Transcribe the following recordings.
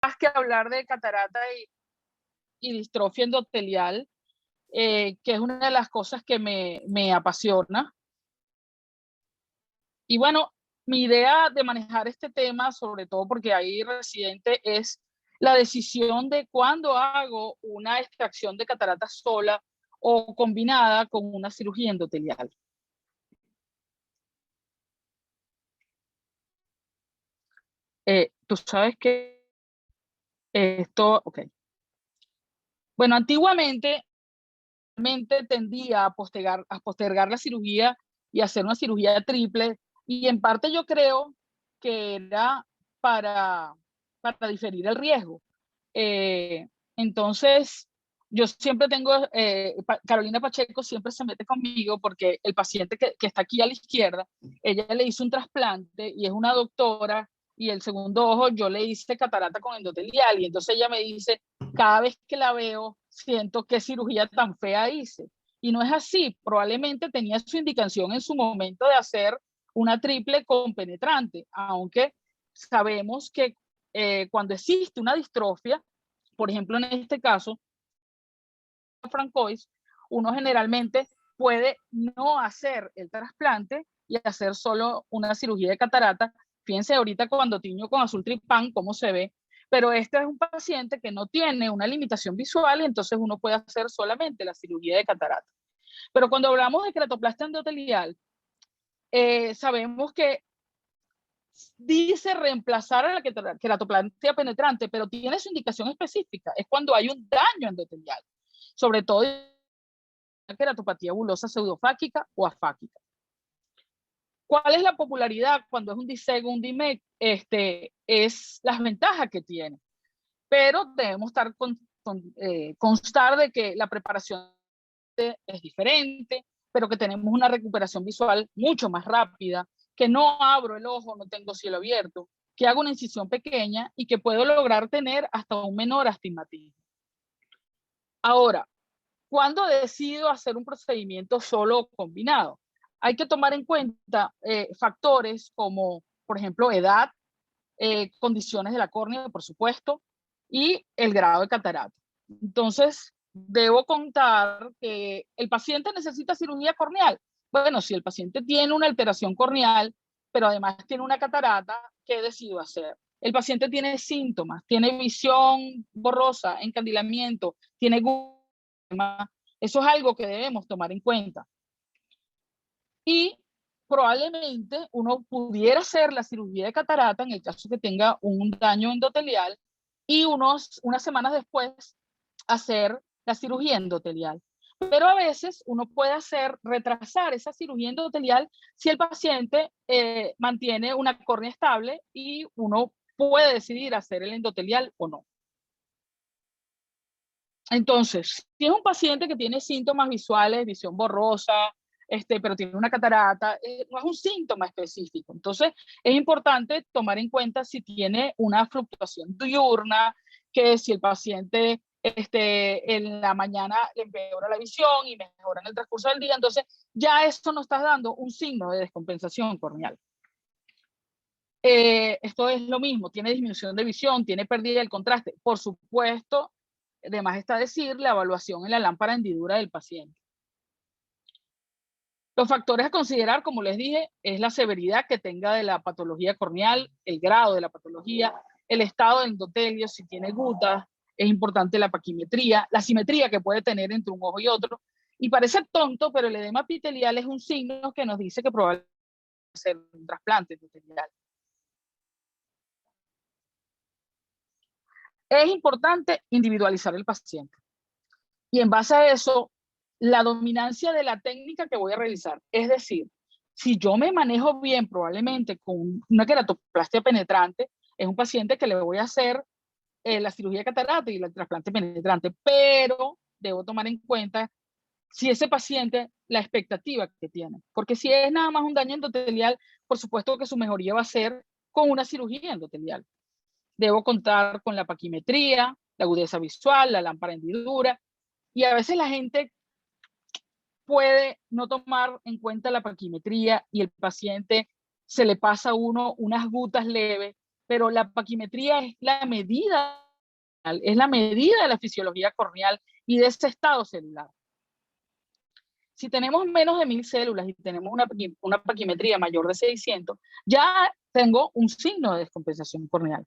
más que hablar de catarata y distrofia endotelial, que es una de las cosas que me apasiona. Y bueno, mi idea de manejar este tema, sobre todo porque hay residente, es la decisión de cuándo hago una extracción de catarata sola o combinada con una cirugía endotelial. Tú sabes que esto, ok. Bueno, antiguamente tendía a postergar la cirugía y hacer una cirugía triple, y en parte yo creo que era para, para diferir el riesgo. Entonces, yo siempre tengo, Carolina Pacheco siempre se mete conmigo porque el paciente que está aquí a la izquierda, ella le hizo un trasplante y es una doctora, y el segundo ojo yo le hice catarata con endotelial, y entonces ella me dice, cada vez que la veo, siento qué cirugía tan fea hice. Y no es así, probablemente tenía su indicación en su momento de hacer una triple con penetrante, aunque sabemos que cuando existe una distrofia, por ejemplo en este caso, francois, uno generalmente puede no hacer el trasplante y hacer solo una cirugía de catarata. Fíjense ahorita cuando tiño con azul tripán, cómo se ve, pero este es un paciente que no tiene una limitación visual y entonces uno puede hacer solamente la cirugía de catarata. Pero cuando hablamos de queratoplastia endotelial, sabemos que dice reemplazar a la queratoplastia penetrante, pero tiene su indicación específica, es cuando hay un daño endotelial, sobre todo la queratopatía bulosa pseudofáquica o afáquica. ¿Cuál es la popularidad cuando es un DISEG o un DIMEC? Es las ventajas que tiene, pero debemos constar de que la preparación es diferente, pero que tenemos una recuperación visual mucho más rápida, que no abro el ojo, no tengo cielo abierto, que hago una incisión pequeña y que puedo lograr tener hasta un menor astigmatismo. Ahora, ¿cuándo decido hacer un procedimiento solo o combinado? Hay que tomar en cuenta factores como, por ejemplo, edad, condiciones de la córnea, por supuesto, y el grado de catarata. Entonces, debo contar que el paciente necesita cirugía corneal. Bueno, si el paciente tiene una alteración corneal, pero además tiene una catarata, ¿qué decido hacer? El paciente tiene síntomas, tiene visión borrosa, encandilamiento, tiene guma. Eso es algo que debemos tomar en cuenta. Y probablemente uno pudiera hacer la cirugía de catarata en el caso que tenga un daño endotelial y unas semanas después hacer la cirugía endotelial. Pero a veces uno puede retrasar esa cirugía endotelial si el paciente mantiene una córnea estable y uno puede decidir hacer el endotelial o no. Entonces, si es un paciente que tiene síntomas visuales, visión borrosa, pero tiene una catarata, no es un síntoma específico. Entonces, es importante tomar en cuenta si tiene una fluctuación diurna, que si el paciente en la mañana le empeora la visión y mejora en el transcurso del día, entonces ya esto nos está dando un signo de descompensación corneal. Esto es lo mismo, tiene disminución de visión, tiene pérdida del contraste. Por supuesto, además está decir la evaluación en la lámpara hendidura del paciente. Los factores a considerar, como les dije, es la severidad que tenga de la patología corneal, el grado de la patología, el estado del endotelio, si tiene gutas, es importante la paquimetría, la simetría que puede tener entre un ojo y otro. Y parece tonto, pero el edema epitelial es un signo que nos dice que probablemente ser un trasplante endotelial. Es importante individualizar el paciente. Y en base a eso, la dominancia de la técnica que voy a realizar. Es decir, si yo me manejo bien, probablemente con una queratoplastia penetrante, es un paciente que le voy a hacer la cirugía de catarata y el trasplante penetrante, pero debo tomar en cuenta si ese paciente, la expectativa que tiene. Porque si es nada más un daño endotelial, por supuesto que su mejoría va a ser con una cirugía endotelial. Debo contar con la paquimetría, la agudeza visual, la lámpara hendidura, y a veces la gente puede no tomar en cuenta la paquimetría y el paciente se le pasa a uno unas gutas leves pero la paquimetría es la medida de la fisiología corneal y de ese estado celular. Si tenemos menos de 1000 células y tenemos una paquimetría mayor de 600, ya tengo un signo de descompensación corneal.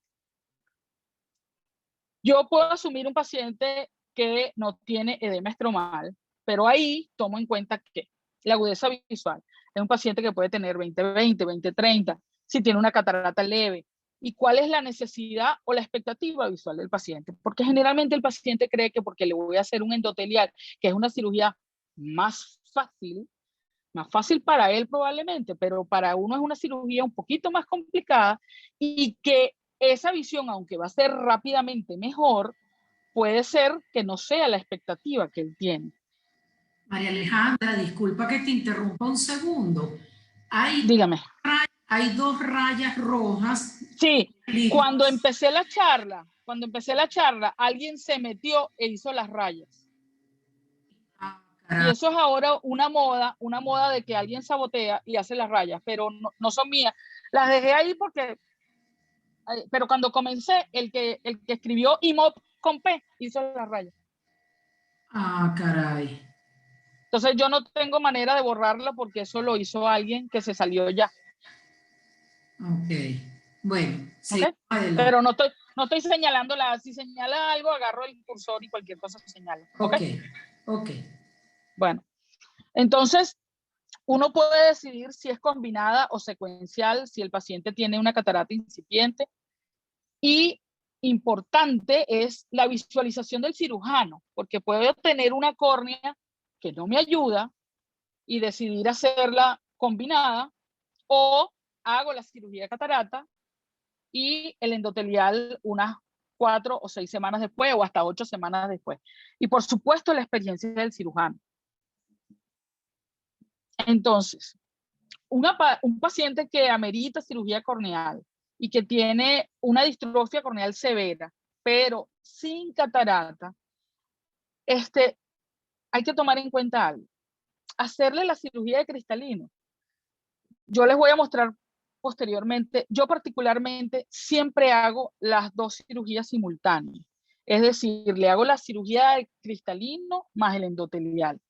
Yo puedo asumir un paciente que no tiene edema estromal, pero ahí tomo en cuenta que la agudeza visual es un paciente que puede tener 20/20, 20/30, si tiene una catarata leve, y cuál es la necesidad o la expectativa visual del paciente, porque generalmente el paciente cree que porque le voy a hacer un endotelial, que es una cirugía más fácil para él probablemente, pero para uno es una cirugía un poquito más complicada, y que esa visión, aunque va a ser rápidamente mejor, puede ser que no sea la expectativa que él tiene. María Alejandra, disculpa que te interrumpa un segundo. Dígame. Hay 2 rayas rojas. Sí, cuando empecé la charla, alguien se metió e hizo las rayas. Y eso es ahora una moda de que alguien sabotea y hace las rayas, pero no son mías. Las dejé ahí porque, pero cuando comencé, el que escribió IMOP con P hizo las rayas. Ah, caray. Entonces yo no tengo manera de borrarlo porque eso lo hizo alguien que se salió ya. Ok, bueno, sí, ¿Okay? Pero no estoy señalándola. Si señala algo, agarro el cursor y cualquier cosa se señala. Ok. Bueno, entonces uno puede decidir si es combinada o secuencial, si el paciente tiene una catarata incipiente. Y importante es la visualización del cirujano, porque puedo tener una córnea que no me ayuda y decidir hacerla combinada, o hago la cirugía de catarata y el endotelial unas 4 o 6 semanas después o hasta 8 semanas después. Y por supuesto la experiencia del cirujano. Entonces, un paciente que amerita cirugía corneal y que tiene una distrofia corneal severa, pero sin catarata, hay que tomar en cuenta algo. Hacerle la cirugía de cristalino. Yo les voy a mostrar posteriormente. Yo particularmente siempre hago las 2 cirugías simultáneas. Es decir, le hago la cirugía de cristalino más el endotelial.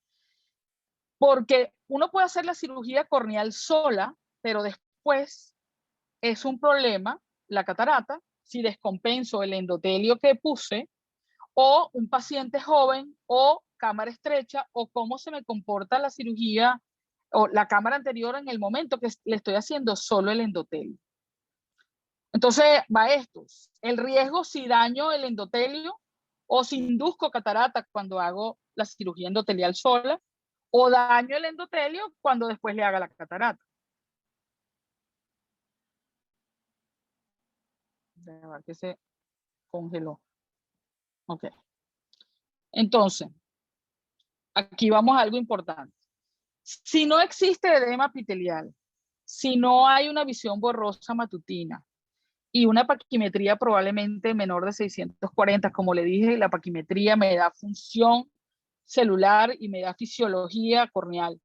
Porque uno puede hacer la cirugía corneal sola, pero después es un problema la catarata, si descompenso el endotelio que puse, o un paciente joven, o cámara estrecha, o cómo se me comporta la cirugía o la cámara anterior en el momento que le estoy haciendo solo el endotelio. Entonces va esto, el riesgo si daño el endotelio o si induzco catarata cuando hago la cirugía endotelial sola, o daño el endotelio cuando después le haga la catarata. Déjame ver que se congeló. Ok. Entonces, aquí vamos a algo importante. Si no existe edema epitelial, si no hay una visión borrosa matutina y una paquimetría probablemente menor de 640, como le dije, la paquimetría me da función celular y me da fisiología corneal,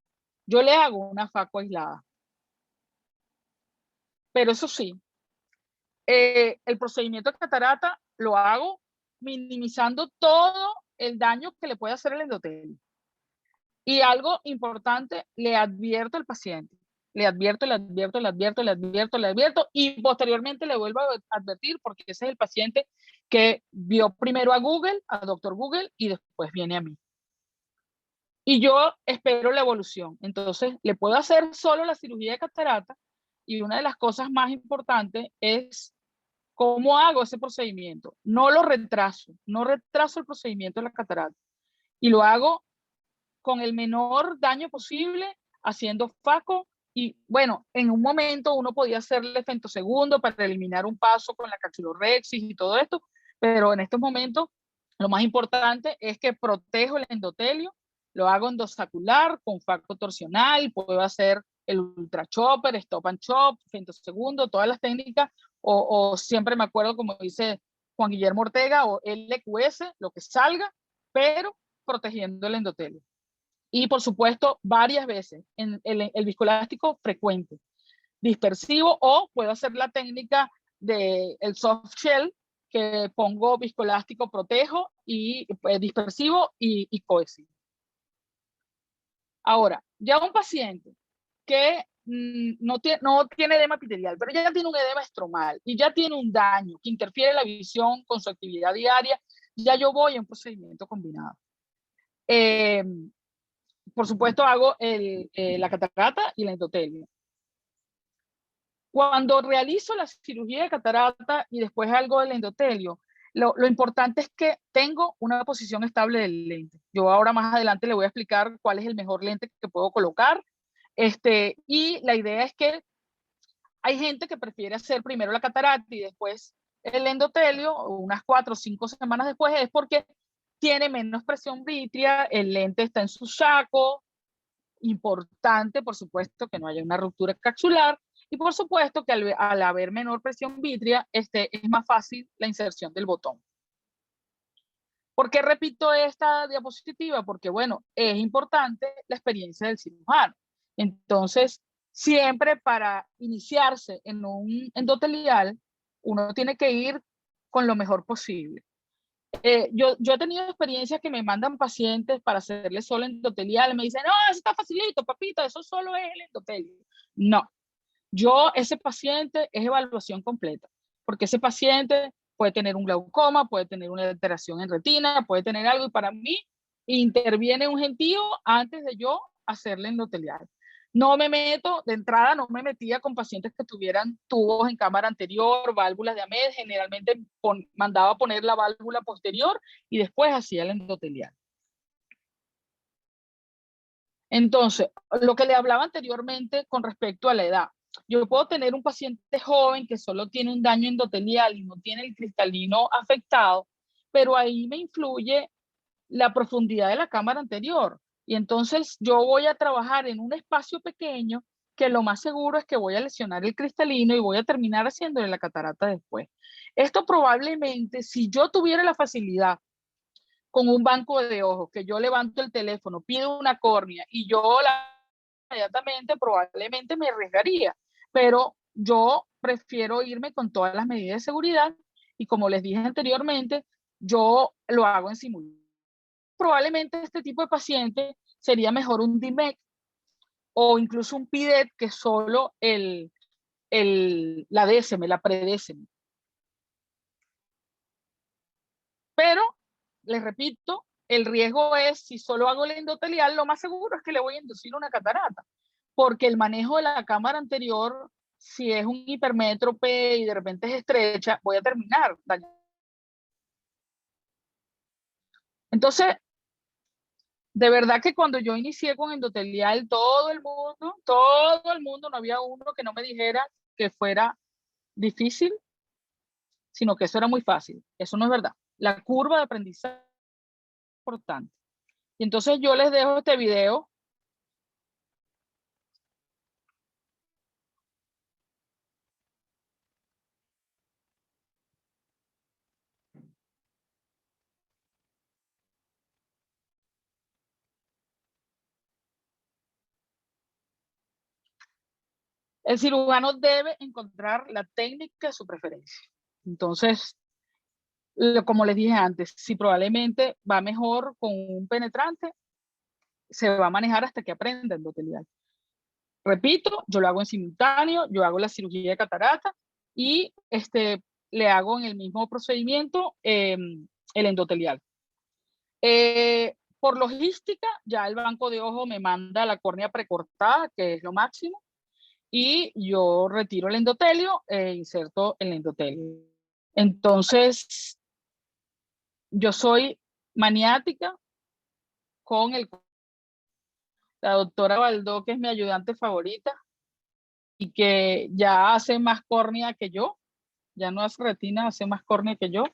yo le hago una faco aislada. Pero eso sí, el procedimiento de catarata lo hago minimizando todo el daño que le puede hacer el endotelio. Y algo importante, le advierto al paciente, le advierto y posteriormente le vuelvo a advertir, porque ese es el paciente que vio primero a Google, a doctor Google, y después viene a mí. Y yo espero la evolución. Entonces, le puedo hacer solo la cirugía de catarata, y una de las cosas más importantes es cómo hago ese procedimiento. No lo retraso, no retraso el procedimiento de la catarata, y lo hago con el menor daño posible, haciendo faco. Y bueno, en un momento uno podía hacerle femtosegundo para eliminar un paso con la capsulorhexis y todo esto, pero en estos momentos lo más importante es que protejo el endotelio, lo hago endosacular con faco torsional, puedo hacer el ultra chopper, stop and chop, femtosegundo, todas las técnicas, o siempre me acuerdo como dice Juan Guillermo Ortega, o LQS, lo que salga, pero protegiendo el endotelio. Y por supuesto, varias veces en el viscoelástico frecuente, dispersivo, o puedo hacer la técnica el soft shell, que pongo viscoelástico, protejo, y dispersivo y cohesivo. Ahora, ya un paciente que no tiene edema epitelial, pero ya tiene un edema estromal y ya tiene un daño que interfiere la visión con su actividad diaria, ya yo voy a un procedimiento combinado. Por supuesto, hago la catarata y la endotelio. Cuando realizo la cirugía de catarata y después algo del endotelio, lo importante es que tengo una posición estable del lente. Yo ahora más adelante le voy a explicar cuál es el mejor lente que puedo colocar. Y la idea es que hay gente que prefiere hacer primero la catarata y después el endotelio, unas 4 o 5 semanas después, es porque tiene menos presión vítrea, el lente está en su saco. Importante, por supuesto, que no haya una ruptura capsular, y por supuesto que al haber menor presión vítrea, es más fácil la inserción del botón. ¿Por qué repito esta diapositiva? Porque, bueno, es importante la experiencia del cirujano. Entonces, siempre para iniciarse en un endotelial, uno tiene que ir con lo mejor posible. Yo he tenido experiencias que me mandan pacientes para hacerle solo endotelial, me dicen, no, eso está facilito, papita, eso solo es el endotelio. No, ese paciente es evaluación completa, porque ese paciente puede tener un glaucoma, puede tener una alteración en retina, puede tener algo, y para mí interviene un gentío antes de yo hacerle endotelial. No me meto, de entrada no me metía con pacientes que tuvieran tubos en cámara anterior, válvulas de Ahmed, generalmente mandaba poner la válvula posterior y después hacía el endotelial. Entonces, lo que le hablaba anteriormente con respecto a la edad, yo puedo tener un paciente joven que solo tiene un daño endotelial y no tiene el cristalino afectado, pero ahí me influye la profundidad de la cámara anterior. Y entonces yo voy a trabajar en un espacio pequeño que lo más seguro es que voy a lesionar el cristalino y voy a terminar haciéndole la catarata después. Esto probablemente, si yo tuviera la facilidad con un banco de ojos, que yo levanto el teléfono, pido una córnea y yo inmediatamente, probablemente me arriesgaría, pero yo prefiero irme con todas las medidas de seguridad y, como les dije anteriormente, yo lo hago en simultáneo. Probablemente este tipo de paciente sería mejor un DIMEC o incluso un PIDET que solo la DSM, la pre-DSM. Pero, les repito, el riesgo es, si solo hago el endotelial, lo más seguro es que le voy a inducir una catarata, porque el manejo de la cámara anterior, si es un hipermétrope y de repente es estrecha, voy a terminar dañando. Entonces, de verdad que cuando yo inicié con endotelial, todo el mundo, no había uno que no me dijera que fuera difícil, sino que eso era muy fácil. Eso no es verdad. La curva de aprendizaje es importante. Y entonces yo les dejo este video. El cirujano debe encontrar la técnica de su preferencia. Entonces, como les dije antes, si probablemente va mejor con un penetrante, se va a manejar hasta que aprenda endotelial. Repito, yo lo hago en simultáneo, yo hago la cirugía de catarata y le hago en el mismo procedimiento el endotelial. Por logística, ya el banco de ojo me manda la córnea precortada, que es lo máximo, y yo retiro el endotelio e inserto el endotelio. Entonces, yo soy maniática con la doctora Baldó, que es mi ayudante favorita y que ya hace más córnea que yo, ya no hace retina, hace más córnea que yo.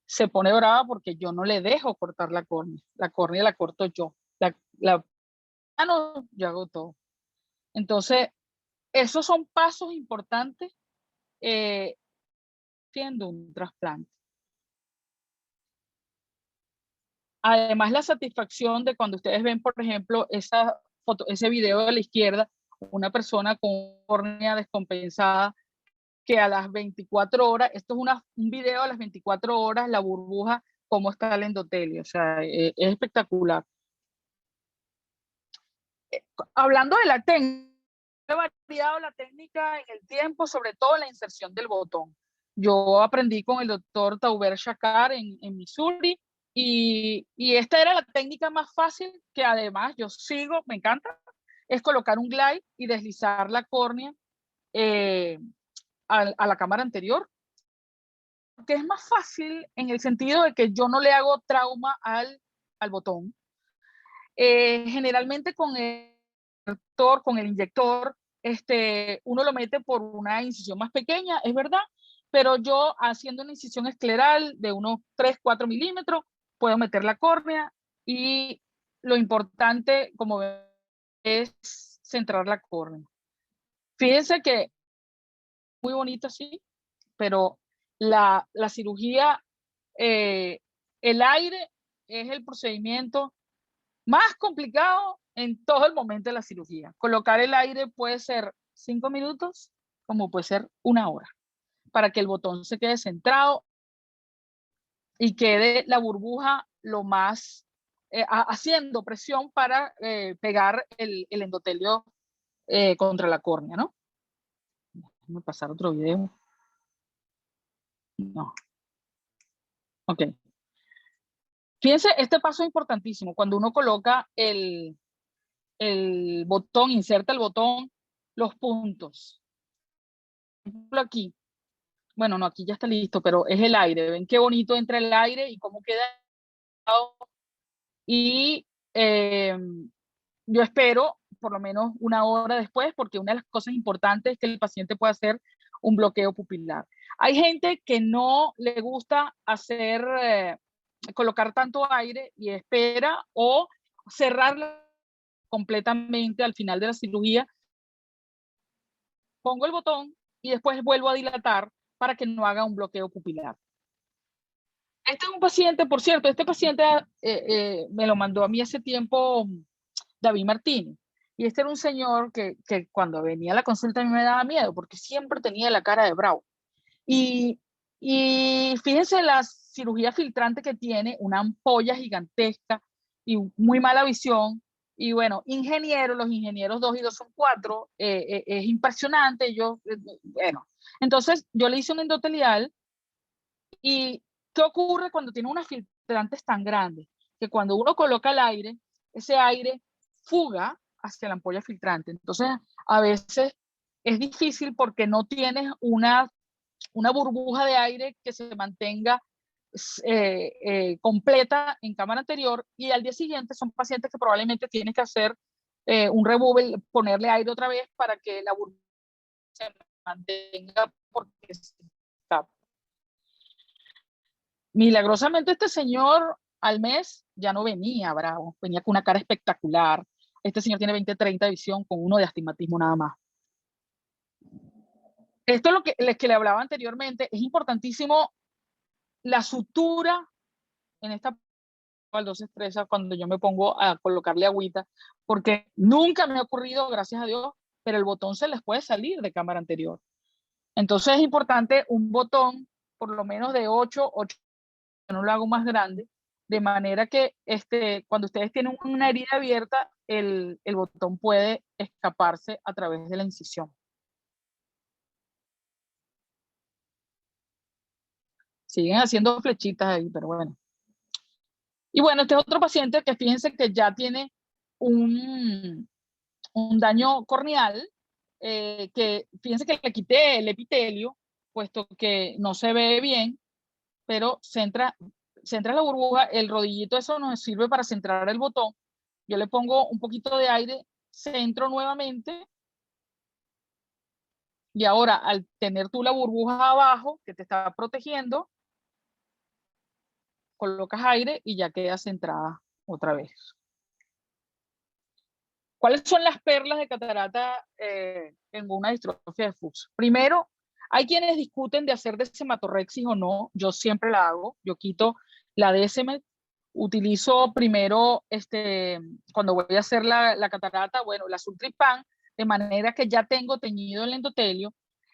Se pone brava porque yo no le dejo cortar la córnea la corto yo, no, yo hago todo. Entonces, esos son pasos importantes haciendo un trasplante. Además, la satisfacción de cuando ustedes ven, por ejemplo, ese video de la izquierda, una persona con córnea descompensada, que a las 24 horas, esto es un video a las 24 horas, la burbuja, cómo está el endotelio, o sea, es espectacular. Hablando de la técnica, ha variado la técnica en el tiempo, sobre todo en la inserción del botón. Yo aprendí con el doctor Tauber Shakar en Missouri, y esta era la técnica más fácil, que además yo sigo, me encanta, es colocar un glide y deslizar la córnea a la cámara anterior, que es más fácil en el sentido de que yo no le hago trauma al botón. Generalmente con el inyector, uno lo mete por una incisión más pequeña, es verdad, pero yo haciendo una incisión escleral de unos 3-4 milímetros, puedo meter la córnea, y lo importante, como ven, es centrar la córnea. Fíjense que muy bonito así, pero la cirugía, el aire es el procedimiento más complicado en todo el momento de la cirugía. Colocar el aire puede ser 5 minutos, como puede ser 1 hora, para que el botón se quede centrado y quede la burbuja lo más, haciendo presión para pegar el endotelio contra la córnea, ¿no? Déjame pasar otro video. No. Ok. Fíjense, este paso es importantísimo. Cuando uno coloca el botón, inserta el botón, los puntos. Por ejemplo, aquí. Bueno, no, aquí ya está listo, pero es el aire. ¿Ven qué bonito entra el aire y cómo queda? Y yo espero por lo menos 1 hora después, porque una de las cosas importantes es que el paciente pueda hacer un bloqueo pupilar. Hay gente que no le gusta colocar tanto aire y espera, o cerrarla completamente al final de la cirugía. Pongo el botón y después vuelvo a dilatar para que no haga un bloqueo pupilar. Este es un paciente, por cierto, este paciente me lo mandó a mí hace tiempo David Martínez. Y este era un señor que cuando venía a la consulta a mí me daba miedo, porque siempre tenía la cara de bravo. Y fíjense la cirugía filtrante que tiene, una ampolla gigantesca y muy mala visión. Y bueno, los ingenieros 2 y 2 son 4, es impresionante. Bueno, entonces yo le hice un endotelial. ¿Y qué ocurre cuando tiene unas filtrantes tan grandes? Que cuando uno coloca el aire, ese aire fuga hacia la ampolla filtrante. Entonces, a veces es difícil porque no tienes una burbuja de aire que se mantenga completa en cámara anterior, y al día siguiente son pacientes que probablemente tienes que hacer un removal, ponerle aire otra vez para que la burbuja se mantenga, porque se escapa. Milagrosamente este señor al mes ya no venía bravo, venía con una cara espectacular. Este señor tiene 20/30 de visión con 1 de astigmatismo nada más. Esto es lo que le hablaba anteriormente. Es importantísimo la sutura en esta baldosa estresa cuando yo me pongo a colocarle agüita, porque nunca me ha ocurrido, gracias a Dios, pero el botón se les puede salir de cámara anterior. Entonces es importante un botón por lo menos de 8, no lo hago más grande, de manera que cuando ustedes tienen una herida abierta, el botón puede escaparse a través de la incisión. Siguen haciendo flechitas ahí, pero bueno. Y bueno, este es otro paciente que fíjense que ya tiene un daño corneal, que fíjense que le quité el epitelio, puesto que no se ve bien, pero centra la burbuja, el rodillito, eso nos sirve para centrar el botón. Yo le pongo un poquito de aire, centro nuevamente, y ahora al tener tú la burbuja abajo que te está protegiendo, colocas aire y ya queda centrada otra vez. ¿Cuáles son las perlas de catarata en una distrofia de Fuchs? Primero, hay quienes discuten de hacer desematorrexis o no. Yo siempre la hago. Yo quito la Descemet. Utilizo primero, cuando voy a hacer la catarata, bueno, la Sultripan, de manera que ya tengo teñido el endotelio.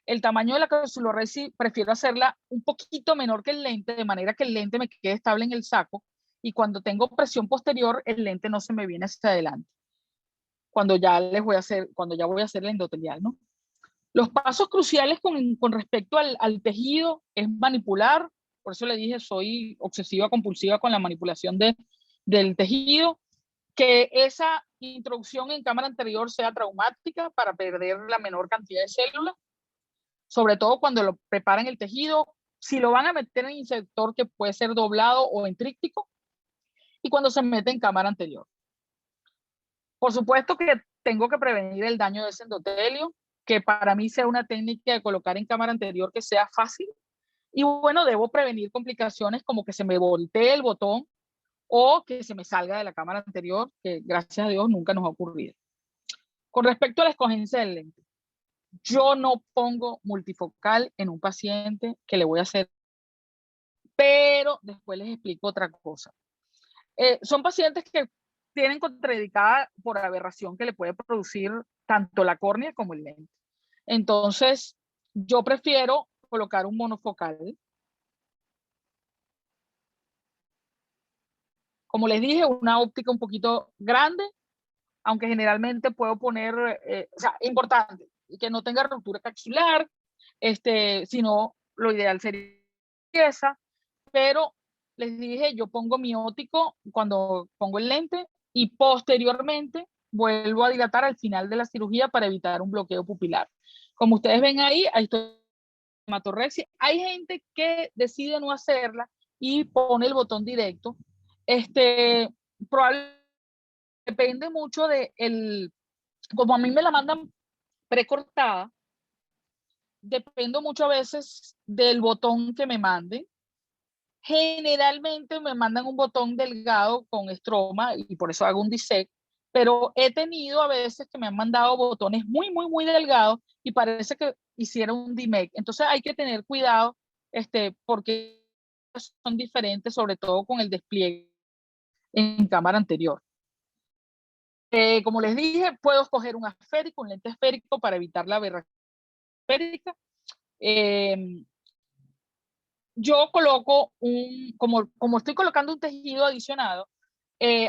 El tamaño de la capsulorrhexis prefiero hacerla un poquito menor que el lente, de manera que el lente me quede estable en el saco y cuando tengo presión posterior, el lente no se me viene hacia adelante. Cuando ya voy a hacer el endotelial, ¿no? Los pasos cruciales con respecto al tejido es manipular, por eso le dije, soy obsesiva compulsiva con la manipulación del tejido, que esa introducción en cámara anterior sea traumática para perder la menor cantidad de células, sobre todo cuando lo preparan el tejido, si lo van a meter en insertor que puede ser doblado o en tríptico, y cuando se mete en cámara anterior. Por supuesto que tengo que prevenir el daño de ese endotelio, que para mí sea una técnica de colocar en cámara anterior que sea fácil. Y bueno, debo prevenir complicaciones como que se me voltee el botón o que se me salga de la cámara anterior, que gracias a Dios nunca nos ha ocurrido. Con respecto a la escogencia del lente, yo no pongo multifocal en un paciente que le voy a hacer, pero después les explico otra cosa. Son pacientes que tienen contraindicada por aberración que le puede producir tanto la córnea como el lente. Entonces, yo prefiero colocar un monofocal. Como les dije, una óptica un poquito grande, aunque generalmente puedo poner, o sea, importante, que no tenga ruptura capsular, sino lo ideal sería esa, pero les dije, yo pongo mi óptico cuando pongo el lente y posteriormente vuelvo a dilatar al final de la cirugía para evitar un bloqueo pupilar. Como ustedes ven ahí estoy hematorrexia. Hay gente que decide no hacerla y pone el botón directo. Probablemente depende mucho de como a mí me la mandan precortada, dependo mucho a veces del botón que me manden. Generalmente me mandan un botón delgado con estroma y por eso hago un dissect, pero he tenido a veces que me han mandado botones muy, muy, muy delgados y parece que hicieron un DMEC. Entonces hay que tener cuidado porque son diferentes, sobre todo con el despliegue en cámara anterior. Como les dije, puedo escoger un esférico, un lente esférico para evitar la aberración esférica. Yo coloco como estoy colocando un tejido adicionado,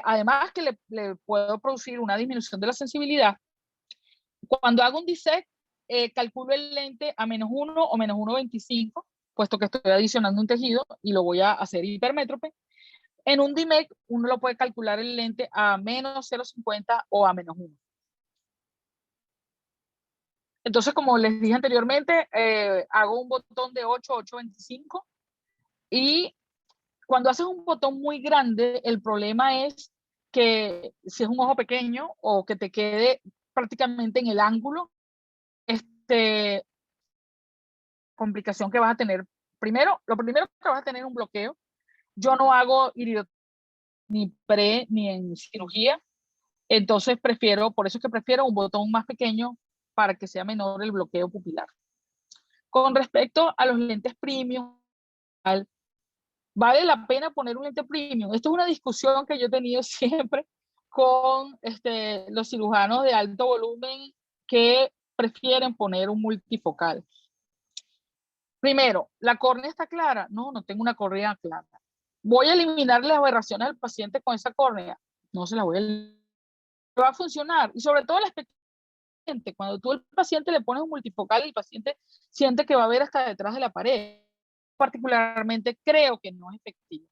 además que le puedo producir una disminución de la sensibilidad, cuando hago un dissect, calculo el lente a -1 o -1.25, puesto que estoy adicionando un tejido y lo voy a hacer hipermétrope. En un DMEC, uno lo puede calcular el lente a -0.50 o a -1. Entonces, como les dije anteriormente, hago un botón de 8, 8.25 y cuando haces un botón muy grande, el problema es que si es un ojo pequeño o que te quede prácticamente en el ángulo, complicación que vas a tener. Lo primero que vas a tener un bloqueo. Yo no hago iridotomía ni pre ni en cirugía, entonces por eso es que prefiero un botón más pequeño para que sea menor el bloqueo pupilar. Con respecto a los lentes premium, ¿vale la pena poner un lente premium? Esto es una discusión que yo he tenido siempre con los cirujanos de alto volumen que prefieren poner un multifocal. Primero, ¿la córnea está clara? No, no tengo una córnea clara. ¿Voy a eliminar las aberraciones del paciente con esa córnea? No se la voy a eliminar. Va a funcionar. Y sobre todo el paciente, cuando tú al paciente le pones un multifocal, el paciente siente que va a ver hasta detrás de la pared. Particularmente creo que no es efectivo.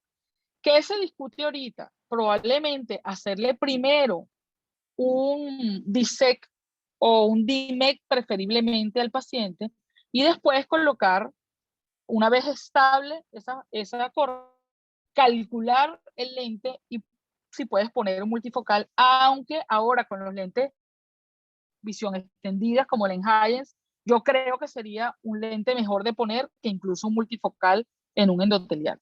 ¿Qué se discute ahorita? Probablemente hacerle primero un dissect o un DMEC preferiblemente al paciente y después colocar, una vez estable esa córnea, calcular el lente y si puedes poner un multifocal, aunque ahora con los lentes visión extendida como el Enhance, yo creo que sería un lente mejor de poner que incluso un multifocal en un endotelial.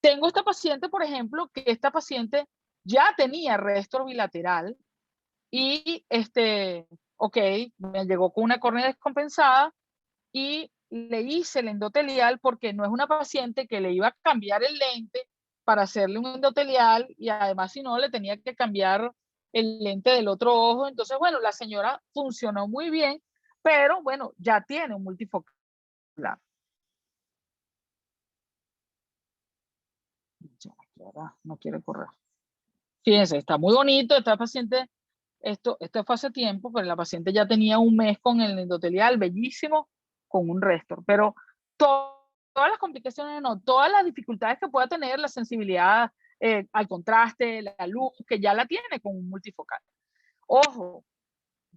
Tengo esta paciente, por ejemplo, que esta paciente ya tenía resto bilateral y ok, me llegó con una córnea descompensada y le hice el endotelial porque no es una paciente que le iba a cambiar el lente para hacerle un endotelial y además si no le tenía que cambiar el lente del otro ojo. Entonces, bueno, la señora funcionó muy bien pero bueno, ya tiene un multifocal. No quiere correr. Fíjense, está muy bonito, esta paciente, esto fue hace tiempo, pero la paciente ya tenía un mes con el endotelial, bellísimo, con un Restor, pero todas las complicaciones, no, todas las dificultades que pueda tener, la sensibilidad al contraste, la luz, que ya la tiene con un multifocal. Ojo,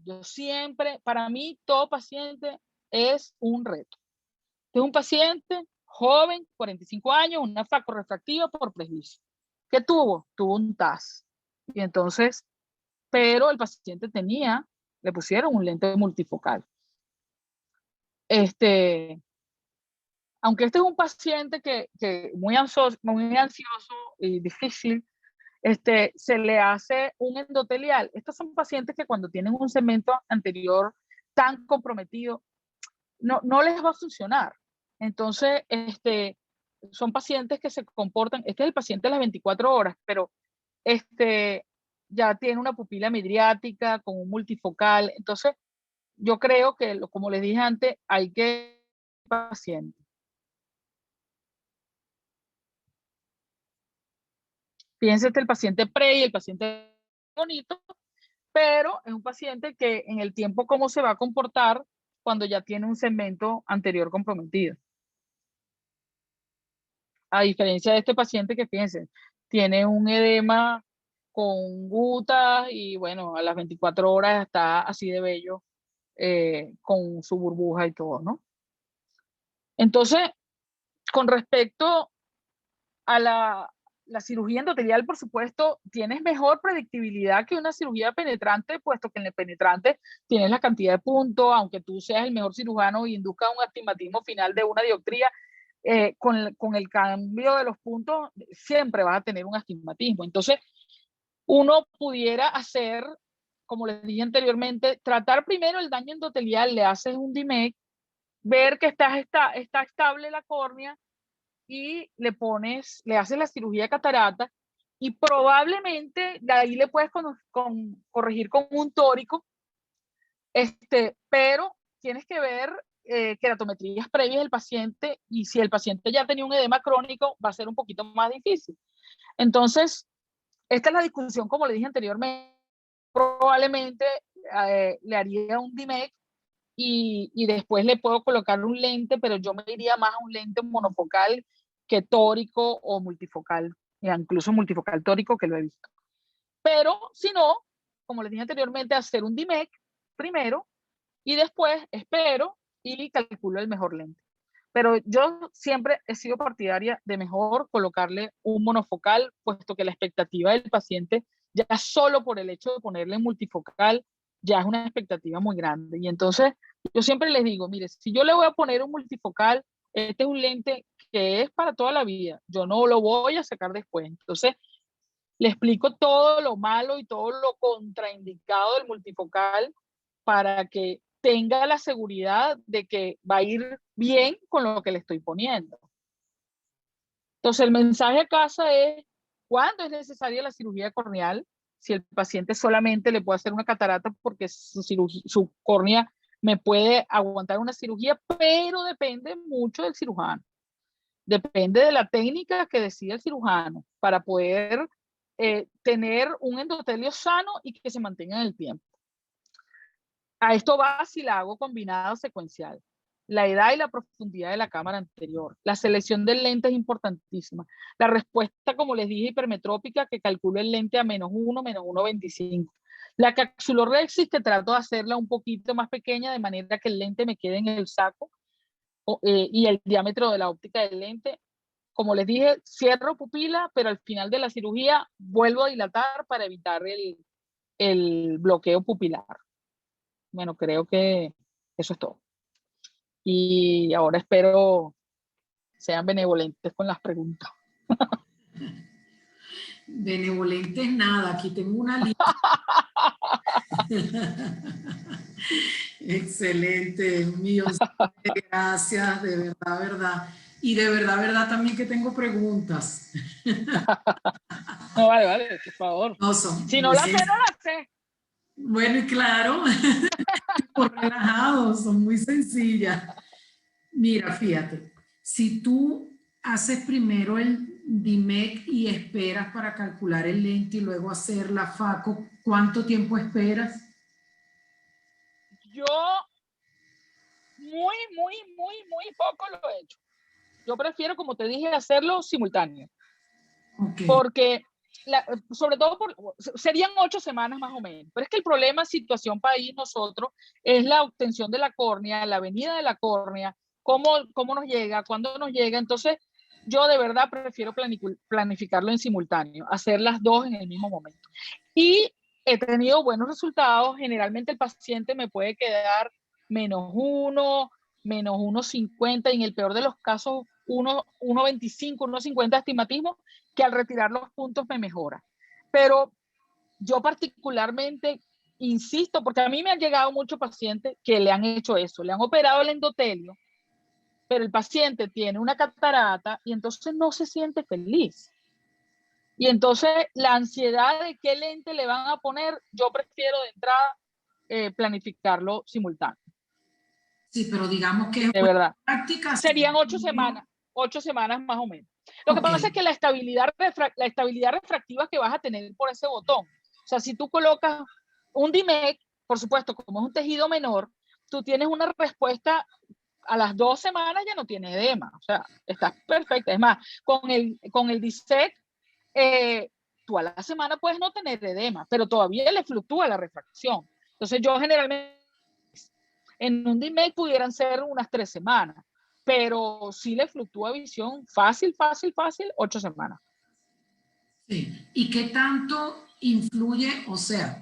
yo siempre, para mí, todo paciente es un reto. Es un paciente joven, 45 años, una facorrefractiva por prejuicio. ¿Qué tuvo? Tuvo un TAS. Y entonces, pero el paciente le pusieron un lente multifocal. Aunque este es un paciente que muy ansioso y difícil, se le hace un endotelial. Estos son pacientes que cuando tienen un segmento anterior tan comprometido, no les va a funcionar. Entonces, son pacientes que se comportan, este es el paciente de las 24 horas, pero ya tiene una pupila midriática con un multifocal. Entonces, yo creo que, como les dije antes, hay que paciente. Fíjense, el paciente pre y el paciente bonito, pero es un paciente que en el tiempo cómo se va a comportar cuando ya tiene un segmento anterior comprometido. A diferencia de este paciente que, fíjense, tiene un edema con gutas y bueno, a las 24 horas está así de bello con su burbuja y todo, ¿no? Entonces, con respecto a la cirugía endotelial, por supuesto, tienes mejor predictibilidad que una cirugía penetrante, puesto que en el penetrante tienes la cantidad de puntos, aunque tú seas el mejor cirujano y induzca un astigmatismo final de una dioptría, con el cambio de los puntos siempre vas a tener un astigmatismo. Entonces, uno pudiera hacer, como les dije anteriormente, tratar primero el daño endotelial, le haces un DMEC, ver que está estable la córnea y le haces la cirugía de catarata y probablemente de ahí le puedes corregir con un tórico, pero tienes que ver queratometrías previas del paciente y si el paciente ya tenía un edema crónico va a ser un poquito más difícil. Entonces, esta es la discusión, como le dije anteriormente, probablemente le haría un DMEC y después le puedo colocar un lente, pero yo me iría más a un lente monofocal que tórico o multifocal, incluso multifocal tórico que lo he visto. Pero si no, como les dije anteriormente, hacer un DMEC primero y después espero y calculo el mejor lente. Pero yo siempre he sido partidaria de mejor colocarle un monofocal, puesto que la expectativa del paciente, ya solo por el hecho de ponerle multifocal, ya es una expectativa muy grande. Y entonces yo siempre les digo, mire, si yo le voy a poner un multifocal, este es un lente que es para toda la vida, yo no lo voy a sacar después. Entonces le explico todo lo malo y todo lo contraindicado del multifocal para que tenga la seguridad de que va a ir bien con lo que le estoy poniendo. Entonces, el mensaje a casa es, ¿cuándo es necesaria la cirugía corneal? Si el paciente solamente le puede hacer una catarata porque su córnea me puede aguantar una cirugía, pero depende mucho del cirujano. Depende de la técnica que decida el cirujano para poder tener un endotelio sano y que se mantenga en el tiempo. A esto va si la hago combinada o secuencial. La edad y la profundidad de la cámara anterior. La selección del lente es importantísima. La respuesta, como les dije, hipermetrópica, que calculo el lente a -1, -1.25. La capsulorhexis, que trato de hacerla un poquito más pequeña, de manera que el lente me quede en el saco, y el diámetro de la óptica del lente. Como les dije, cierro pupila, pero al final de la cirugía vuelvo a dilatar para evitar el bloqueo pupilar. Bueno, creo que eso es todo. Y ahora espero sean benevolentes con las preguntas. Benevolentes nada, aquí tengo una lista. Excelente, míos. Gracias, de verdad, verdad. Y de verdad, verdad también que tengo preguntas. No, vale, por favor. No son, Si no la sé, no la sé. Bueno, y claro, por relajados, son muy sencillas. Mira, fíjate, si tú haces primero el DIMEC y esperas para calcular el lente y luego hacer la FACO, ¿cuánto tiempo esperas? Yo muy poco lo he hecho. Yo prefiero, como te dije, hacerlo simultáneo. Ok, Porque, sobre todo, serían 8 semanas más o menos. Pero es que el problema, situación país, nosotros, es la obtención de la córnea, la venida de la córnea, cómo nos llega, cuándo nos llega. Entonces, yo de verdad prefiero planificarlo en simultáneo, hacer las dos en el mismo momento. Y he tenido buenos resultados. Generalmente el paciente me puede quedar -1, -1,50 y en el peor de los casos 1,25, 1,50 astigmatismo, que al retirar los puntos me mejora. Pero yo particularmente insisto, porque a mí me han llegado muchos pacientes que le han hecho eso, le han operado el endotelio, pero el paciente tiene una catarata y entonces no se siente feliz. Y entonces la ansiedad de qué lente le van a poner, yo prefiero de entrada planificarlo simultáneo. sí, pero digamos que es De buena verdad. práctica. Serían 8 semanas más o menos. Lo que Ok, pasa es que la estabilidad refractiva que vas a tener por ese botón, o sea, si tú colocas un DIMEC, por supuesto, como es un tejido menor, tú tienes una respuesta a las 2 semanas, ya no tienes edema, o sea, estás perfecta. Es más, con el DISEC, tú a la semana puedes no tener edema, pero todavía le fluctúa la refracción. Entonces yo generalmente en un DIMEC pudieran ser unas 3 semanas, pero sí le fluctúa visión fácil, 8 semanas. sí. ¿Y qué tanto influye? O sea,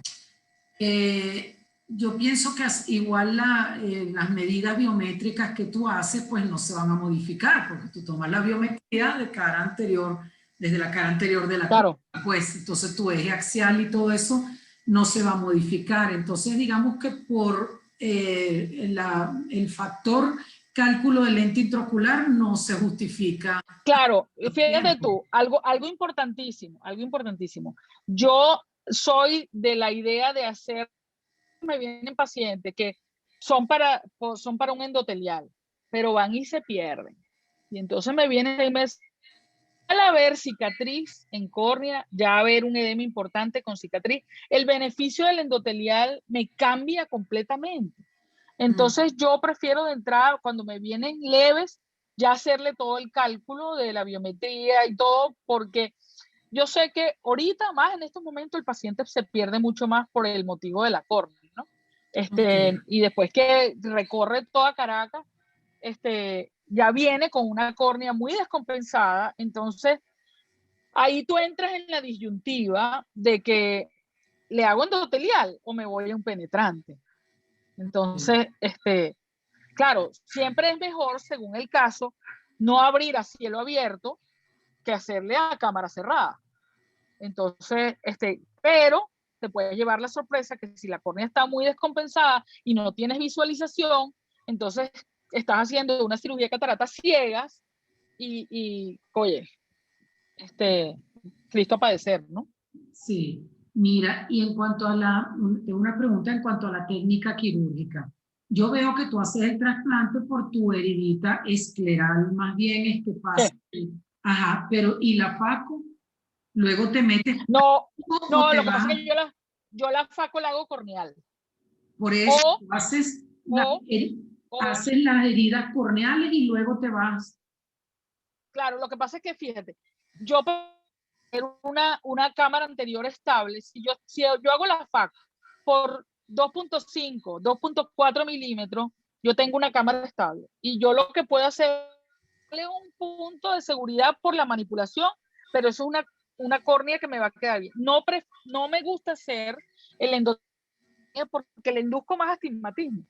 yo pienso que igual las medidas biométricas que tú haces, pues no se van a modificar, porque tú tomas la biometría de cara anterior, desde la cara anterior de la Claro. córnea, pues entonces tu eje axial y todo eso no se va a modificar. Entonces, digamos que por el factor cálculo de lente intraocular no se justifica Claro, el fíjate tiempo. tú, algo importantísimo, algo importantísimo. Yo soy de la idea de hacer, me vienen pacientes que son para un endotelial, pero van y se pierden. Y entonces me vienen y me dicen, al haber cicatriz en córnea, ya haber un edema importante con cicatriz, el beneficio del endotelial me cambia completamente. Entonces yo prefiero de entrada, cuando me vienen leves, ya hacerle todo el cálculo de la biometría y todo, porque yo sé que ahorita más en estos momentos el paciente se pierde mucho más por el motivo de la córnea, ¿no? Okay. Y después que recorre toda Caracas, ya viene con una córnea muy descompensada, entonces ahí tú entras en la disyuntiva de que le hago endotelial o me voy a un penetrante. Entonces, claro, siempre es mejor, según el caso, no abrir a cielo abierto que hacerle a cámara cerrada. Entonces, pero te puede llevar la sorpresa que si la córnea está muy descompensada y no tienes visualización, entonces estás haciendo una cirugía de cataratas ciegas y oye, listo a padecer, ¿no? Sí, mira, y en cuanto a tengo una pregunta en cuanto a la técnica quirúrgica. Yo veo que tú haces el trasplante por tu heridita escleral, más bien es que pasa. Sí. Ajá, pero ¿y la FACO? Luego te metes No, o no, te lo que vas, pasa es que yo la faco la hago corneal. por eso O, tú haces, o, o, haces las heridas corneales y luego te vas. claro, lo que pasa es que fíjate, yo una cámara anterior estable, si yo hago la FAC por 2,5, 2,4 milímetros, yo tengo una cámara estable. Y yo lo que puedo hacer es un punto de seguridad por la manipulación, pero eso es una córnea que me va a quedar bien. No me gusta hacer el endotelio porque le induzco más astigmatismo.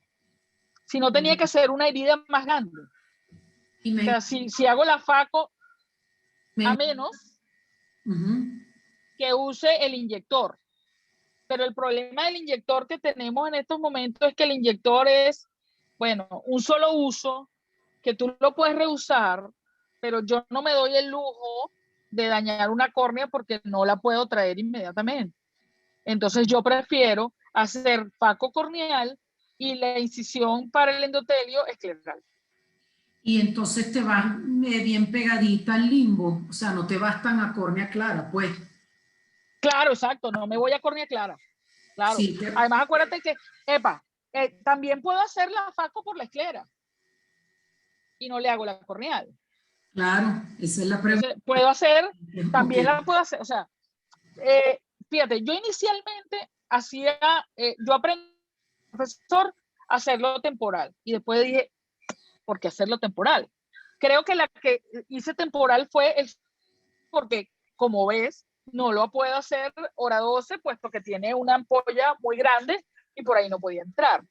Si no tenía que hacer una herida más grande. Y O sea, si hago la FACO, a me, menos uh-huh. que use el inyector. Pero el problema del inyector que tenemos en estos momentos es que el inyector es, bueno, un solo uso, que tú lo puedes reusar, pero yo no me doy el lujo de dañar una córnea porque no la puedo traer inmediatamente. Entonces yo prefiero hacer faco corneal y la incisión para el endotelio escleral. Y entonces te vas bien pegadita al limbo, o sea, no te vas tan a córnea clara, pues. Claro, exacto, no me voy a córnea clara. Claro. Sí, Además, acuérdate que, también puedo hacer la faco por la esclera y no le hago la corneal. claro, esa es la pregunta. Entonces, puedo hacer, también Okay. la puedo hacer, o sea, fíjate, yo inicialmente hacía, yo aprendí, profesor, a hacerlo temporal y después dije, ¿por qué hacerlo temporal? Creo que la que hice temporal fue porque, como ves, no lo puedo hacer hora 12, puesto que tiene una ampolla muy grande y por ahí no podía entrar.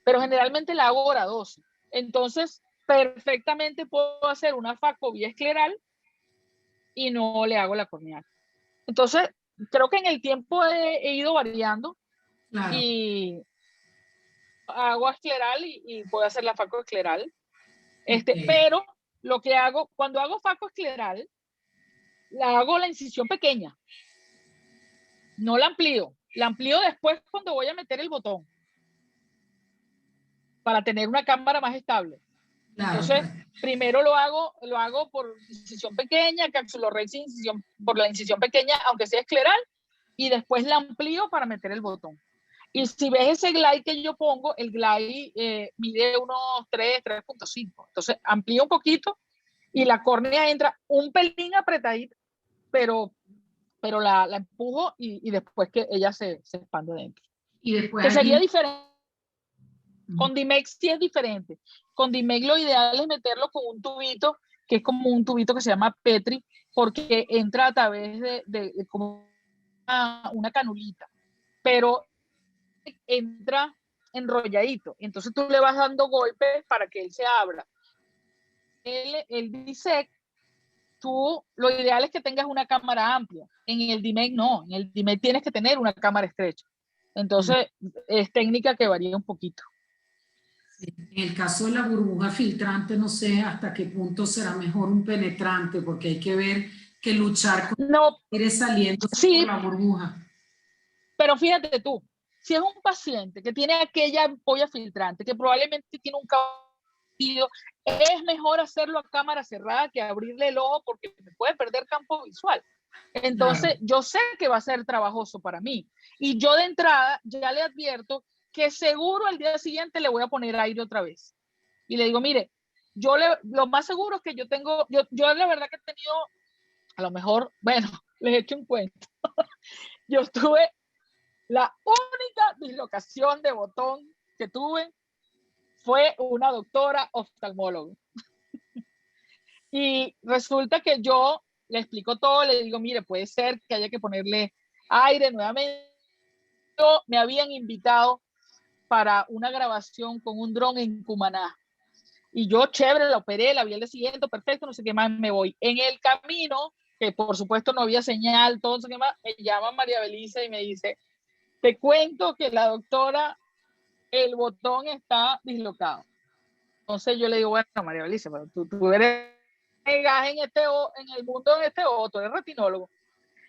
Pero generalmente la hago hora 12. Entonces, perfectamente puedo hacer una facovía escleral y no le hago la corneal. Entonces, creo que en el tiempo he ido variando, Claro. y hago escleral y puedo hacer la faco escleral. Okay. Pero lo que hago, cuando hago faco escleral, la hago la incisión pequeña. No la amplío. La amplío después cuando voy a meter el botón para tener una cámara más estable. Claro, Entonces, claro. primero lo hago por incisión pequeña, capsulorex incisión, por la incisión pequeña, aunque sea escleral, y después la amplío para meter el botón. Y si ves ese glide que yo pongo, el glide mide unos 3.5. Entonces, amplío un poquito y la córnea entra un pelín apretadita, pero la empujo y después que ella se expande dentro. Y después Que sería allí. diferente. Con Dimex sí es diferente. Con Dimex lo ideal es meterlo con un tubito, que es como un tubito que se llama Petri, porque entra a través de como una canulita, pero entra enrolladito. Entonces tú le vas dando golpes para que él se abra. El Disec, tú, lo ideal es que tengas una cámara amplia. En el Dimec no, en el Dimec tienes que tener una cámara estrecha. Entonces es técnica que varía un poquito. En el caso de la burbuja filtrante, no sé hasta qué punto será mejor un penetrante, porque hay que ver que luchar con No, aire saliendo por sí, la burbuja. pero fíjate tú, si es un paciente que tiene aquella ampolla filtrante, que probablemente tiene un caballo, es mejor hacerlo a cámara cerrada que abrirle el ojo porque me puede perder campo visual. Entonces, Claro. yo sé que va a ser trabajoso para mí. Y yo de entrada ya le advierto que seguro al día siguiente le voy a poner aire otra vez. Y le digo, mire, lo más seguro es que yo tengo, yo la verdad que he tenido, a lo mejor, bueno, les he hecho un cuento. Yo tuve la única dislocación de botón que tuve fue una doctora oftalmóloga. Y resulta que yo le explico todo, le digo, mire, puede ser que haya que ponerle aire nuevamente. Me habían invitado para una grabación con un dron en Cumaná. Y yo, chévere, la operé, la vi al día siguiente, perfecto, no sé qué más, me voy. En el camino, que por supuesto no había señal, todo eso que más, me llama María Belisa y me dice, te cuento que la doctora, el botón está dislocado. Entonces yo le digo, bueno, María Belisa, pero tú eres en el mundo en tú eres retinólogo.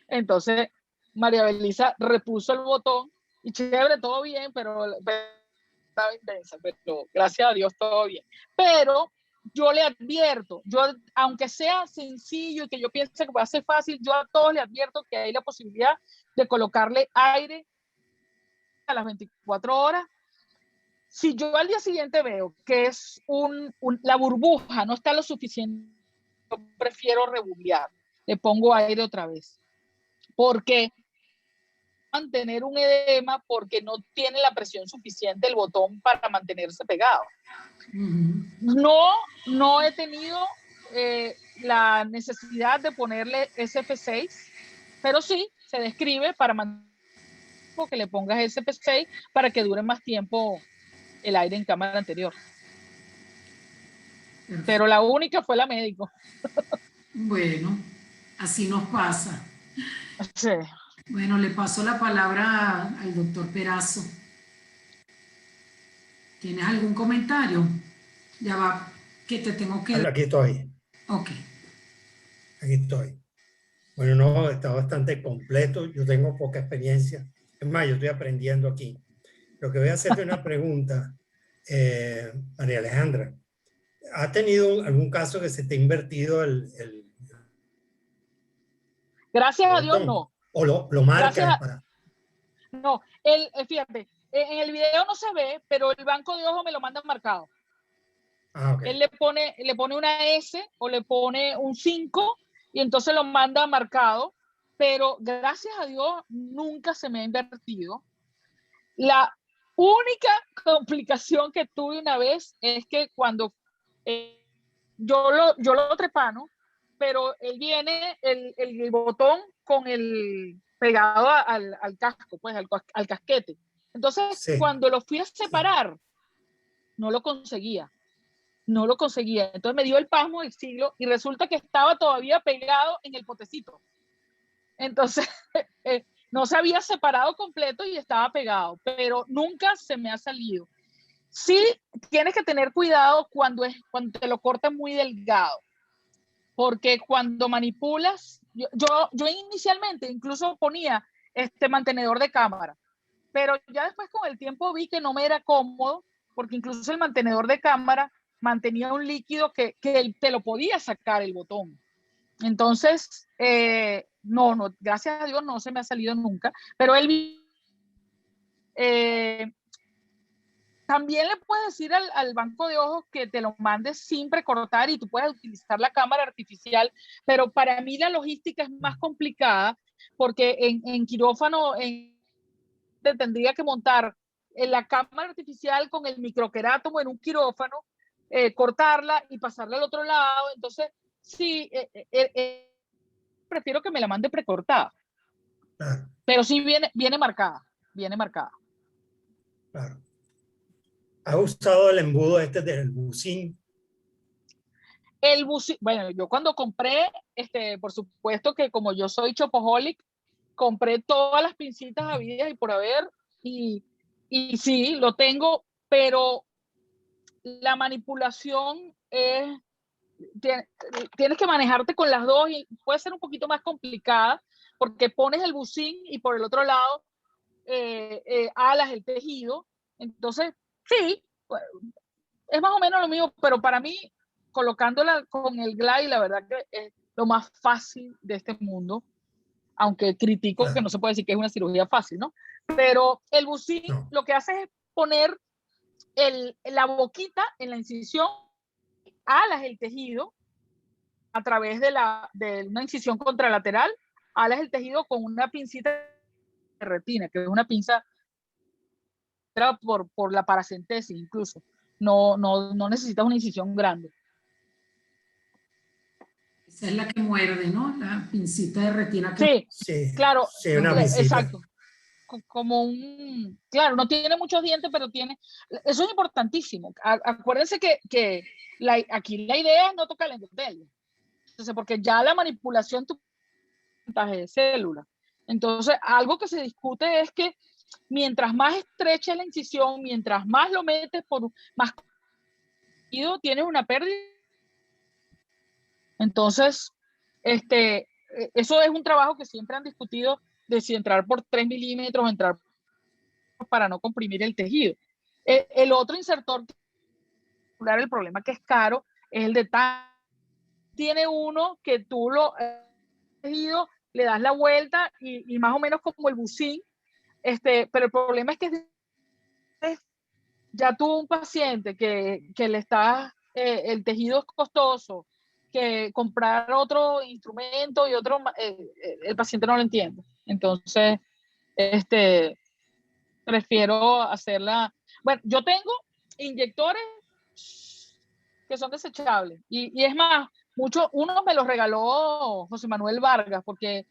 Entonces María Belisa repuso el botón y chévere, todo bien, pero estaba intensa, pero gracias a Dios todo bien. Pero yo le advierto, aunque sea sencillo y que yo piense que va a ser fácil, yo a todos le advierto que hay la posibilidad de colocarle aire a las 24 horas. Si yo al día siguiente veo que es la burbuja no está lo suficiente, yo prefiero rebulear, le pongo aire otra vez. Porque mantener un edema porque no tiene la presión suficiente el botón para mantenerse pegado. No he tenido la necesidad de ponerle SF6, pero sí se describe para que le pongas SF6 para que dure más tiempo el aire en cámara anterior. Perfecto. Pero la única fue la médico. Bueno, así nos pasa. Sí. Bueno, le paso la palabra al doctor Perazo. ¿Tienes algún comentario? Ya va, que te tengo que... Aquí estoy. Ok. Aquí estoy. Bueno, no, está bastante completo. Yo tengo poca experiencia Es más, yo estoy aprendiendo aquí. Lo que voy a hacerte una pregunta, María Alejandra. ¿Ha tenido algún caso que se te ha invertido el Gracias a Dios, botón? no. ¿O lo Gracias marcas a, para...? no, fíjate, en el video no se ve, pero el banco de ojo me lo manda marcado. Ah, ok. Él le pone una S o le pone un 5 y entonces lo manda marcado, pero gracias a Dios nunca se me ha invertido. La única complicación que tuve una vez es que cuando yo lo trepano, pero él viene el botón con el pegado al casco, pues al casquete. Entonces, Sí. cuando lo fui a separar, no lo conseguía. No lo conseguía. Entonces me dio el pasmo del siglo y resulta que estaba todavía pegado en el potecito. Entonces, no se había separado completo y estaba pegado, pero nunca se me ha salido. Sí, tienes que tener cuidado cuando te lo cortas muy delgado, porque cuando manipulas, yo inicialmente incluso ponía este mantenedor de cámara, pero ya después con el tiempo vi que no me era cómodo, porque incluso el mantenedor de cámara mantenía un líquido que te lo podía sacar el botón. Entonces, no, gracias a Dios no se me ha salido nunca, pero él también le puedes decir al banco de ojos que te lo mandes sin precortar y tú puedes utilizar la cámara artificial, pero para mí la logística es más complicada porque en quirófano te tendría que montar la cámara artificial con el microquerátomo en un quirófano, cortarla y pasarla al otro lado. Entonces, sí, prefiero que me la mande precortada. Claro. Pero sí viene marcada, viene marcada. Claro. ¿Has usado el embudo este del bucín? El bucín, bueno, yo cuando compré, por supuesto que como yo soy chopoholic, compré todas las pincitas habidas y por haber, y sí, lo tengo, pero la manipulación es, tienes que manejarte con las dos y puede ser un poquito más complicada porque pones el bucín y por el otro lado alas el tejido. Entonces, sí, es más o menos lo mismo, pero para mí, colocándola con el glide, la verdad que es lo más fácil de este mundo, aunque critico que no se puede decir que es una cirugía fácil, ¿no? Pero el bucín No. lo que hace es poner la boquita en la incisión, alas el tejido a través de una incisión contralateral, alas el tejido con una pincita de retina, que es una pinza por la paracentesis incluso. No necesitas una incisión grande. Esa es la que muerde, ¿no? La pincita de retina que... Sí, Sí, claro, sí, una visita. exacto. Como claro, no tiene muchos dientes, pero eso es importantísimo. Acuérdense que aquí la idea es no tocar el endotelio. Entonces, porque ya la manipulación tu porcentaje de células. Entonces, algo que se discute es que mientras más estrecha la incisión, mientras más lo metes por más tienes una pérdida. Entonces, eso es un trabajo que siempre han discutido de si entrar por 3 milímetros, entrar para no comprimir el tejido. El otro insertor, el problema que es caro, es el de tiene uno que tú tejido, le das la vuelta y más o menos como el bucín, pero el problema es que ya tuvo un paciente que le está, el tejido es costoso, que comprar otro instrumento y otro, el paciente no lo entiende. Entonces, prefiero hacerla. Bueno, yo tengo inyectores que son desechables y es más, uno me los regaló José Manuel Vargas porque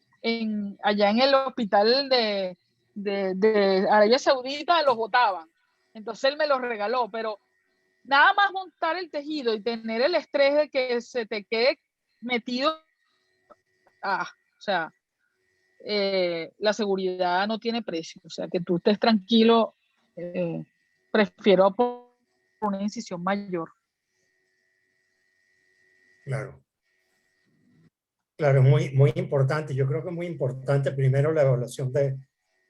allá en el hospital de Arabia Saudita los botaban. Entonces él me los regaló, pero nada más montar el tejido y tener el estrés de que se te quede metido, o sea, la seguridad no tiene precio. O sea, que tú estés tranquilo, prefiero por una incisión mayor. Claro. Claro, es muy, muy importante. Yo creo que es muy importante primero la evaluación de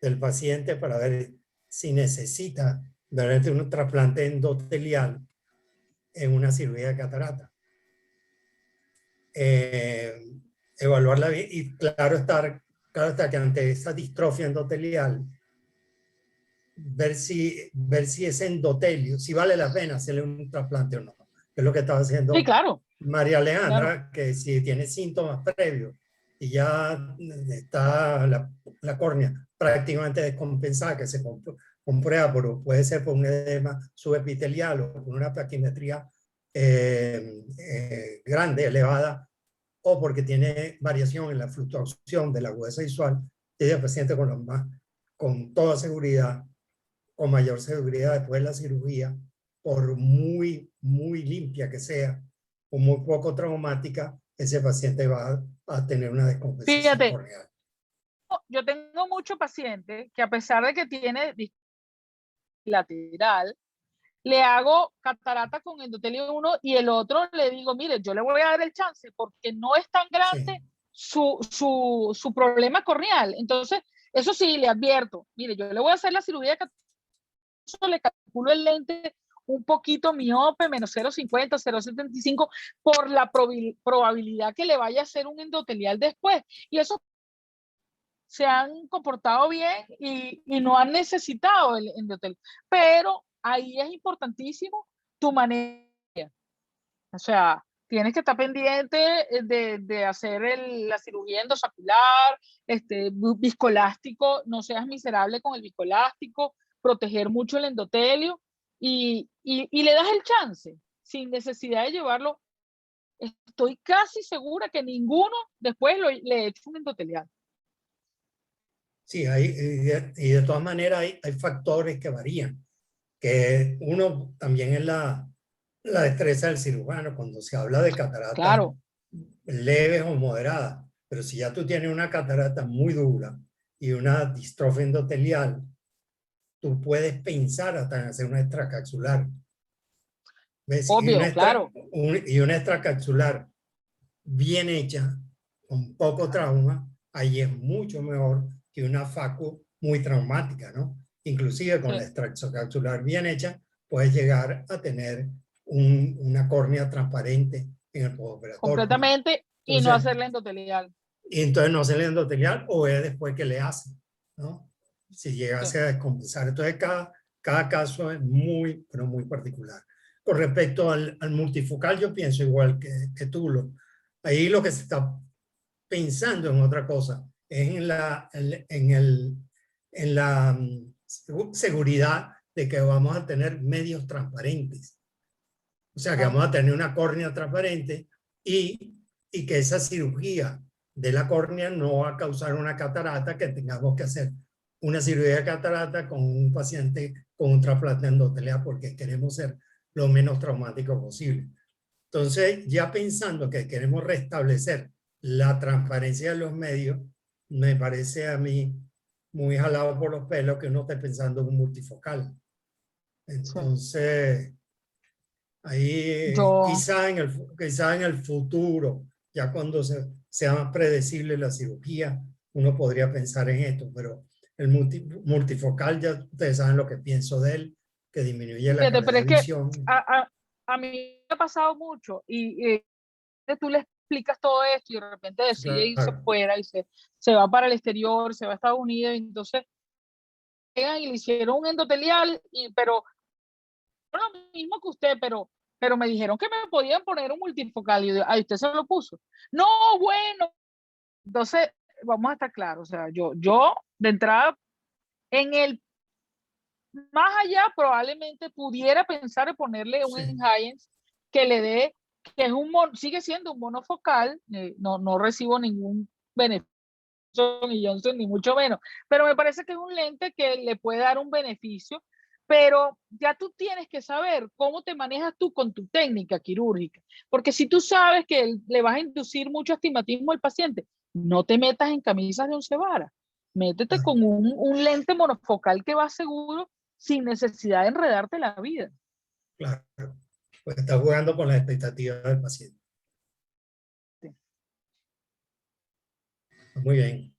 del paciente para ver si necesita realmente un trasplante endotelial en una cirugía de catarata. Evaluarla bien y claro está que ante esa distrofia endotelial, ver si ese endotelio, si vale la pena hacerle un trasplante o no. Que es lo que estaba haciendo Sí, claro, María Alejandra, claro. que si tiene síntomas previos y ya está la córnea prácticamente descompensada, que se comprueba, pero puede ser por un edema subepitelial o por una plaquimetría grande, elevada, o porque tiene variación en la fluctuación de la agudeza visual, y el paciente con toda seguridad, con mayor seguridad después de la cirugía, por muy limpia que sea, o muy poco traumática, ese paciente va a tener una descompensación Fíjate, corneal. yo tengo muchos pacientes que a pesar de que tiene lateral, le hago catarata con endotelio 1 y el otro le digo, mire, yo le voy a dar el chance porque no es tan grande Sí, su problema corneal. Entonces, eso sí, le advierto, mire, yo le voy a hacer la cirugía, le calculo el lente un poquito miope, menos 0,50, 0,75, por la probabilidad que le vaya a hacer un endotelial después. Y eso se han comportado bien y no han necesitado el endotelio. Pero ahí es importantísimo tu manejo. O sea, tienes que estar pendiente de hacer la cirugía endoscapular, viscoelástico, no seas miserable con el viscoelástico, proteger mucho el endotelio y le das el chance sin necesidad de llevarlo. Estoy casi segura que ninguno después le echa un endotelial. sí, y de todas maneras hay factores que varían, que uno también es la destreza del cirujano cuando se habla de cataratas Claro, leves o moderadas, pero si ya tú tienes una catarata muy dura y una distrofia endotelial, tú puedes pensar hasta en hacer una extracapsular. ¿Ves? obvio, claro. Y una extracapsular bien hecha, con poco trauma, ahí es mucho mejor que una faco muy traumática, ¿no? Inclusive con la Sí, extracapsular bien hecha, puedes llegar a tener una córnea transparente en el postoperatorio. completamente y no Entonces, hacerle endotelial. y entonces no se le endotelial o es después que le hacen, ¿no? Si Sí. llegase a descompensar. Entonces, cada caso es muy, pero muy particular. Con respecto al multifocal, yo pienso igual que tú. Ahí lo que se está pensando en otra cosa, es en la seguridad de que vamos a tener medios transparentes. O sea, que Ah, vamos a tener una córnea transparente y que esa cirugía de la córnea no va a causar una catarata, que tengamos que hacer una cirugía de catarata con un paciente con un trasplante endotelial porque queremos ser lo menos traumático posible. Entonces, ya pensando que queremos restablecer la transparencia de los medios, me parece a mí muy jalado por los pelos que uno esté pensando en un multifocal. sí. Entonces, ahí Yo, quizá en el futuro, ya cuando sea más predecible la cirugía, uno podría pensar en esto, pero el multifocal, ya ustedes saben lo que pienso de él, que disminuye la fíjate, calidad pero de es que visión. a mí me ha pasado mucho y tú le explicas todo esto y de repente decide irse Claro, fuera y se va para el exterior, se va a Estados Unidos y entonces llegan y le hicieron un endotelial, pero no lo mismo que usted, pero me dijeron que me podían poner un multifocal y ahí usted se lo puso. No, bueno, entonces vamos a estar claros, o sea, yo de entrada en el más allá probablemente pudiera pensar en ponerle un sí, Enhance que le dé, que es sigue siendo un monofocal, no recibo ningún beneficio ni Johnson ni mucho menos, pero me parece que es un lente que le puede dar un beneficio, pero ya tú tienes que saber cómo te manejas tú con tu técnica quirúrgica, porque si tú sabes que le vas a inducir mucho astigmatismo al paciente, no te metas en camisas de 11 varas, métete claro, con un lente monofocal que va seguro sin necesidad de enredarte la vida. claro. Pues está jugando con las expectativas del paciente. Sí. Muy bien.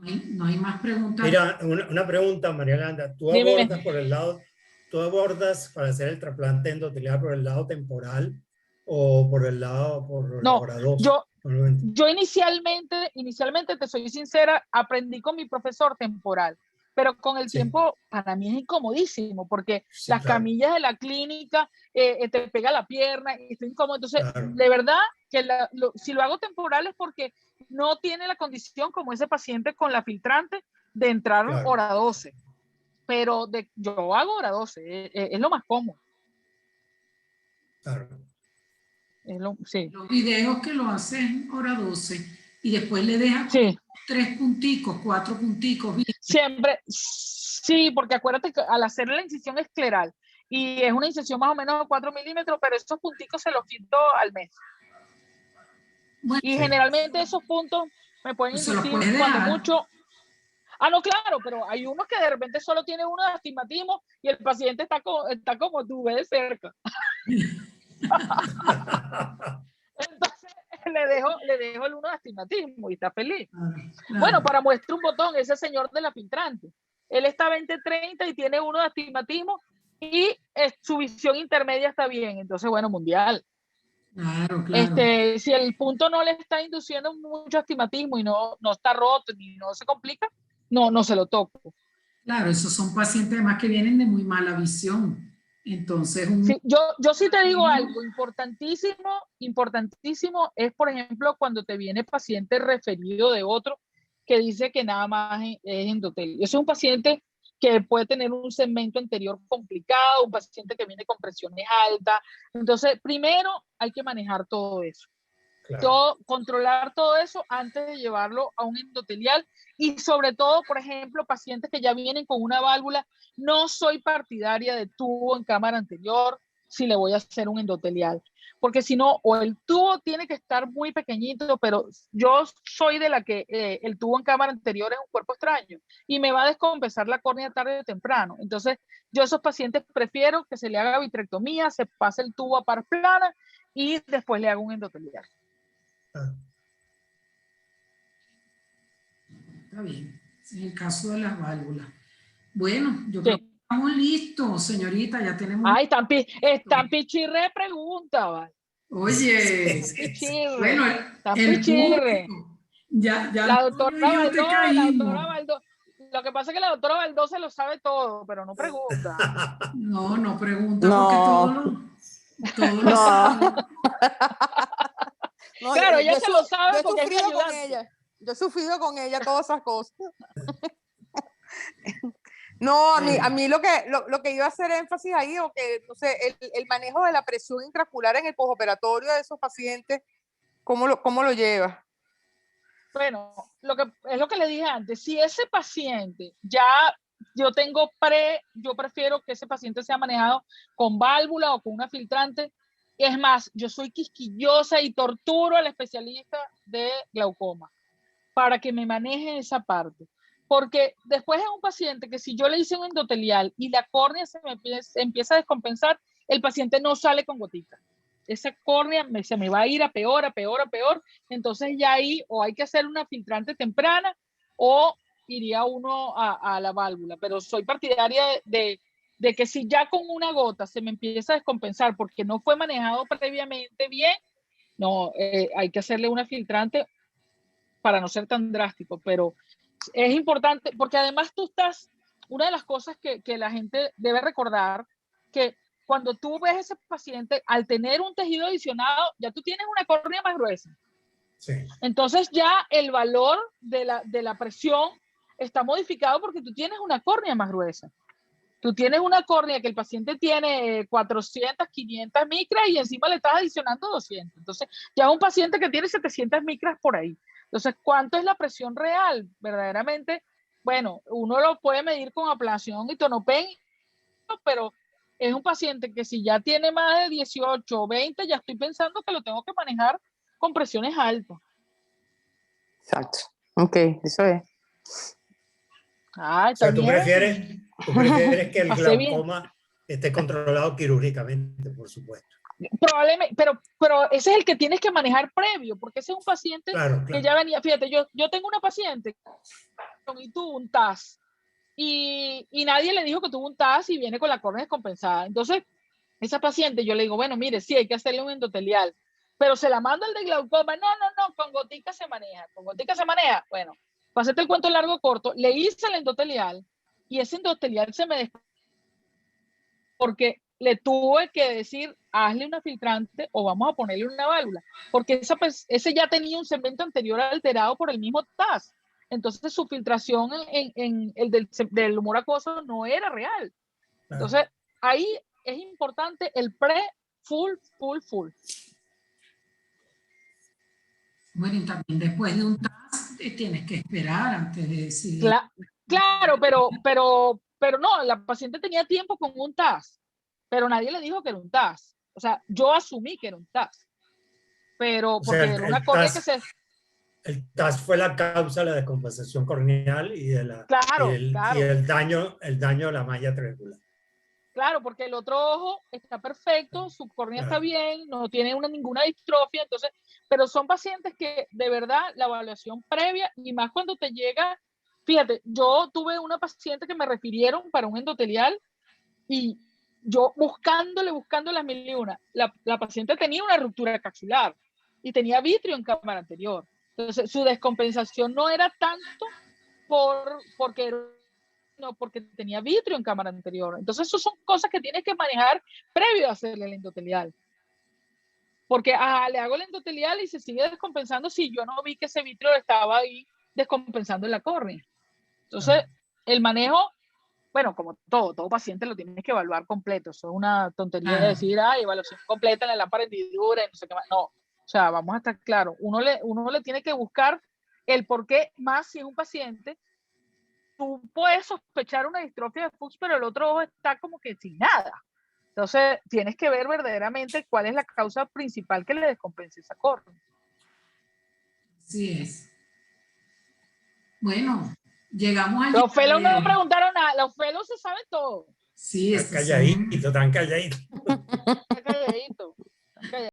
No hay más preguntas. Mira, una pregunta, María Landa. Dime. ¿Tú abordas para hacer el trasplante endotelial por el lado temporal o por el lado, por la No, hora 2? yo inicialmente, te soy sincera, aprendí con mi profesor temporal, pero con el tiempo para mí es incomodísimo porque las camillas de la clínica te pega la pierna y estoy incómodo. Entonces, de verdad que si lo hago temporal es porque no tiene la condición como ese paciente con la filtrante de entrar hora 12. Pero yo hago hora 12, es lo más cómodo. Claro. Sí. Los videos que lo hacen hora 12 y después le dejan 3 punticos, 4 punticos. Siempre, sí, porque acuérdate que al hacer la incisión escleral y es una incisión más o menos de 4 milímetros, pero esos punticos se los quito al mes. Bueno, y generalmente esos puntos me pueden inducir cuando mucho. No, claro, pero hay unos que de repente solo tiene uno de astigmatismo y el paciente está como tú, ve de cerca. Entonces le dejo el uno de astigmatismo y está feliz. Bueno, para muestra un botón, ese señor de la filtrante. Él está 20-30 y tiene uno de astigmatismo y su visión intermedia está bien. Entonces, bueno, mundial. Claro. Si el punto no le está induciendo mucho astigmatismo y no está roto ni no se complica, no se lo toco. Claro, esos son pacientes además que vienen de muy mala visión. Entonces, sí, yo sí te digo algo importantísimo es, por ejemplo, cuando te viene paciente referido de otro que dice que nada más es endotelio. Ese es un paciente que puede tener un segmento anterior complicado, un paciente que viene con presiones altas. Entonces, primero hay que manejar todo eso. Controlar todo eso antes de llevarlo a un endotelial y sobre todo, por ejemplo, pacientes que ya vienen con una válvula. No soy partidaria de tubo en cámara anterior si le voy a hacer un endotelial, porque si no, o el tubo tiene que estar muy pequeñito, pero yo soy de la que el tubo en cámara anterior es un cuerpo extraño y me va a descompensar la córnea tarde o temprano. Entonces, yo a esos pacientes prefiero que se le haga vitrectomía, se pase el tubo a par plana y después le hago un endotelial. Está bien, ese es el caso de las válvulas. Bueno, yo creo que estamos listos, señorita, ya tenemos... Ay, están pichirre pregunta, ¿vale? Oye, están pichirre. Bueno, el público, ya la doctora Baldó, lo que pasa es que la doctora Baldó se lo sabe todo, pero no pregunta. No pregunta porque todo lo sabe. No, claro, ella se lo sabe porque es mi ayudante. Yo he sufrido con ella todas esas cosas. No, a mí lo que iba a hacer énfasis ahí, o que, no sé, el manejo de la presión intraocular en el postoperatorio de esos pacientes, ¿cómo lo lleva? Bueno, es lo que le dije antes. Si ese paciente yo prefiero que ese paciente sea manejado con válvula o con una filtrante. Es más, yo soy quisquillosa y torturo al especialista de glaucoma para que me maneje esa parte. Porque después es un paciente que si yo le hice un endotelial y la córnea se empieza a descompensar, el paciente no sale con gotitas. Esa córnea se me va a ir a peor. Entonces ya ahí o hay que hacer una filtrante temprana o iría uno a la válvula. Pero soy partidaria de que si ya con una gota se me empieza a descompensar porque no fue manejado previamente bien, no, hay que hacerle una filtrante para no ser tan drástico, pero es importante porque además una de las cosas que la gente debe recordar, que cuando tú ves a ese paciente, al tener un tejido adicionado, ya tú tienes una córnea más gruesa. Sí. Entonces ya el valor de la presión está modificado porque tú tienes una córnea más gruesa. Tú tienes una córnea que el paciente tiene 400, 500 micras y encima le estás adicionando 200. Entonces, ya es un paciente que tiene 700 micras por ahí. Entonces, ¿cuánto es la presión real? Verdaderamente, bueno, uno lo puede medir con ablación y tonopen, pero es un paciente que si ya tiene más de 18 o 20, ya estoy pensando que lo tengo que manejar con presiones altas. Exacto. Ok, eso es. Ah, o sea, ¿tú prefieres que el glaucoma esté controlado quirúrgicamente, por supuesto. Probablemente, pero ese es el que tienes que manejar previo, porque ese es un paciente Claro, que claro. ya venía, fíjate, yo tengo una paciente y tuvo un TAS y nadie le dijo que tuvo un TAS y viene con la córnea descompensada. Entonces, esa paciente yo le digo, bueno, mire, sí, hay que hacerle un endotelial, pero se la manda el de glaucoma, no, con gotica se maneja, bueno, para hacerte el cuento largo o corto, le hice el endotelial y ese endotelial se me descompensó porque le tuve que decir, hazle una filtrante o vamos a ponerle una válvula, porque ese ya tenía un segmento anterior alterado por el mismo TAS. Entonces su filtración en el del humor acuoso no era real. Entonces ahí es importante el full. Bueno, y también después de un TAS tienes que esperar antes de decidir. Claro, pero no, la paciente tenía tiempo con un TAS, pero nadie le dijo que era un TAS. O sea, yo asumí que era un TAS, pero O sea, porque era una córnea que se... el TAS fue la causa de la descompensación corneal y, Claro. el daño de la malla triangular. Claro, porque el otro ojo está perfecto, su córnea está bien, no tiene ninguna distrofia, entonces, pero son pacientes que de verdad la evaluación previa y más cuando te llega, fíjate, yo tuve una paciente que me refirieron para un endotelial y yo buscando las mil y una, la paciente tenía una ruptura capsular y tenía vitrio en cámara anterior, entonces su descompensación no era tanto porque no, porque tenía vitrio en cámara anterior. Entonces, eso son cosas que tienes que manejar previo a hacerle el endotelial. Porque le hago el endotelial y se sigue descompensando si yo no vi que ese vitrio estaba ahí descompensando en la córnea. Entonces, el manejo, bueno, como todo paciente lo tienes que evaluar completo. Eso es una tontería de decir, evaluación completa en la lámpara de hendidura y no sé qué más. No, o sea, vamos a estar claros. Uno le tiene que buscar el por qué, más si es un paciente. Tú puedes sospechar una distrofia de Fuchs, pero el otro ojo está como que sin nada. Entonces, tienes que ver verdaderamente cuál es la causa principal que le descompense esa córnea. Así es. Bueno, llegamos al... Los fellows no preguntaron nada, los fellows se saben todo. Sí, Tan calladito.